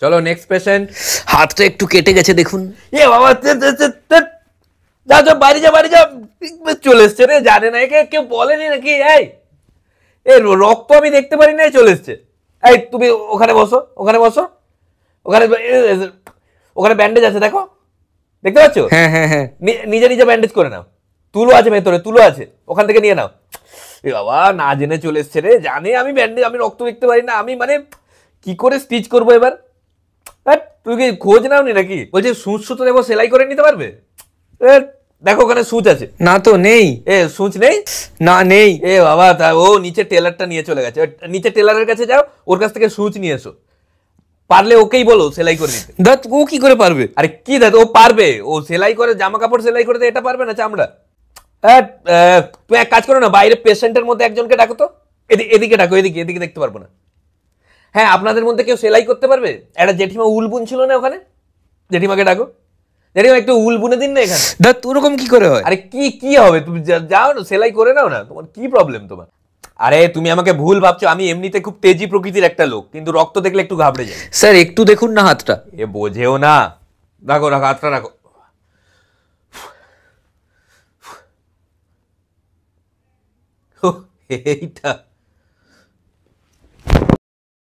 চলো next patient. হাতটা একটু কেটে গেছে দেখুন। এ বাবা, যা যা, বাড়ি যা, বাড়ি যা। চলে এসছে রে, জানে না একে, কেউ বলেনি নাকি? এই রক্ত আমি দেখতে পারি না, চলে এসছে। এই তুমি ওখানে বসো, ওখানে বসো, ওখানে ওখানে ব্যান্ডেজ আছে, দেখো, দেখতে পাচ্ছ? হ্যাঁ হ্যাঁ হ্যাঁ। নিজে নিজে ব্যান্ডেজ করে নাও। তুলো আছে ভেতরে, তুলো আছে, ওখান থেকে নিয়ে নাও। এ বাবা, না জেনে চলে এসছে রে, জানে আমি ব্যান্ডেজ, আমি রক্ত দেখতে পারি না, আমি মানে কি করে স্টিচ করবো এবার? তুই কি খোঁজ নাও নি নাকি? বলছি সুচ সুতো দেবো, সেলাই করে নিতে পারবে? দেখো ওখানে সুচ আছে। না তো নেই। সুচ নেই? না নেই। বাবা, তা ও নিচে টেলারটা নিয়ে চলে গেছে, নিচে টেলারের কাছে যাও, ওর কাছ থেকে সুচ নিয়ে এসো, পারলে ওকেই বলো সেলাই করে দিতে। দাদ ও কি করে পারবে? আরে কি দাদা, ও পারবে, ও সেলাই করে, জামা কাপড় সেলাই করে, এটা পারবে না চামড়া? তুমি এক কাজ করো না, বাইরে পেশেন্টের মধ্যে একজনকে ডাকো তো, এদিকে ডাকো, এদিকে, এদিকে দেখতে পারবো না। হ্যাঁ, আপনাদের মধ্যে কেউ সেলাই করতে পারবে? একটা জেঠিমা উল বুনছিল না ওখানে, জেঠিমাকে ডাকো। জেঠিমা একটু উল বুনে দিন না এখানে। দাদ ওরকম কি করে হয়? আরে কি হবে, তুমি যাও না, সেলাই করে নাও না, তোমার কি প্রবলেম তোমার? আরে তুমি আমাকে ভুল ভাবছো, আমি এমনিতে খুব তেজি প্রকৃতির একটা লোক, কিন্তু রক্ত দেখলে একটু ঘাবড়ে যাই। স্যার একটু দেখুন না হাতটা। বোঝেও না, রাখো রাখো, হাতটা রাখো। এইটা